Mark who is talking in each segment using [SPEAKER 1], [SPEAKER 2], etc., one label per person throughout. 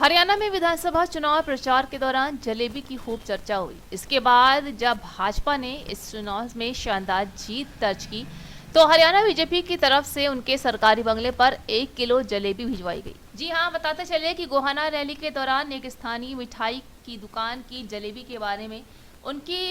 [SPEAKER 1] हरियाणा में विधानसभा चुनाव प्रचार के दौरान जलेबी की खूब चर्चा हुई। इसके बाद जब भाजपा ने इस चुनाव में शानदार जीत दर्ज की तो हरियाणा बीजेपी की तरफ से उनके सरकारी बंगले पर 1 किलो जलेबी भिजवाई गई। जी हां, बताते चले कि गोहाना रैली के दौरान एक स्थानीय मिठाई की दुकान की जलेबी के बारे में उनकी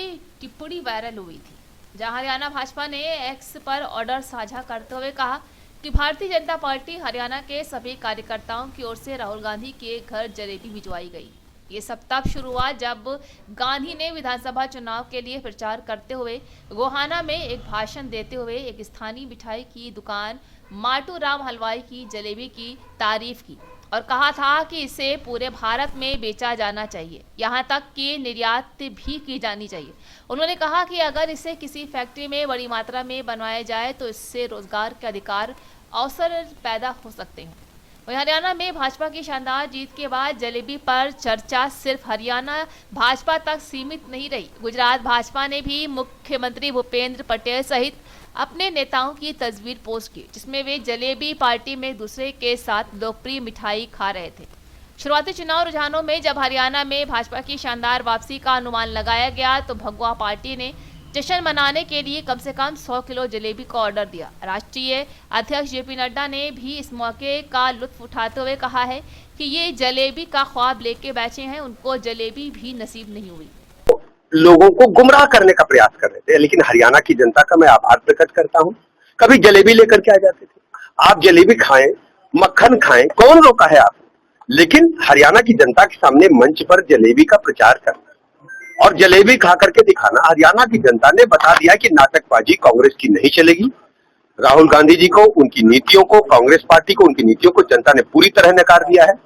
[SPEAKER 1] टिप्पणी वायरल हुई थी, जहां हरियाणा भाजपा ने एक्स पर ऑर्डर साझा करते हुए कहा कि भारतीय जनता पार्टी हरियाणा के सभी कार्यकर्ताओं की ओर से राहुल गांधी के घर जलेबी भिजवाई गई। ये सब तब शुरू हुआ जब गांधी ने विधानसभा चुनाव के लिए प्रचार करते हुए गोहाना में एक भाषण देते हुए एक स्थानीय मिठाई की दुकान माटू राम हलवाई की जलेबी की तारीफ की और कहा था कि इसे पूरे भारत में बेचा जाना चाहिए, यहाँ तक कि निर्यात भी की जानी चाहिए। उन्होंने कहा कि अगर इसे किसी फैक्ट्री में बड़ी मात्रा में बनवाया जाए तो इससे रोजगार के अधिकार अवसर पैदा हो सकते हैं। वहीं हरियाणा में भाजपा की शानदार जीत के बाद जलेबी पर चर्चा सिर्फ हरियाणा भाजपा तक सीमित नहीं रही। गुजरात भाजपा ने भी मुख्यमंत्री भूपेंद्र पटेल सहित अपने नेताओं की तस्वीर पोस्ट की, जिसमें वे जलेबी पार्टी में एक दूसरे के साथ लोकप्रिय मिठाई खा रहे थे। शुरुआती चुनाव रुझानों में जब हरियाणा में भाजपा की शानदार वापसी का अनुमान लगाया गया तो भगवा पार्टी ने जश्न मनाने के लिए कम से कम 100 किलो जलेबी का ऑर्डर दिया। राष्ट्रीय अध्यक्ष जेपी नड्डा ने भी इस मौके का लुत्फ उठाते हुए कहा है कि ये जलेबी का ख्वाब लेके बैठे हैं, उनको जलेबी भी नसीब नहीं हुई।
[SPEAKER 2] लोगों को गुमराह करने का प्रयास कर रहे थे, लेकिन हरियाणा की जनता का मैं आभार प्रकट करता हूं। कभी जलेबी लेकर के आ जाते थे, आप जलेबी खाएं, मक्खन खाएं, कौन रोका है आप? लेकिन हरियाणा की जनता के सामने मंच पर जलेबी का प्रचार करना और जलेबी खा करके दिखाना, हरियाणा की जनता ने बता दिया कि नाटकबाजी कांग्रेस की नहीं चलेगी। राहुल गांधी जी को, उनकी नीतियों को, कांग्रेस पार्टी को, उनकी नीतियों को जनता ने पूरी तरह नकार दिया है।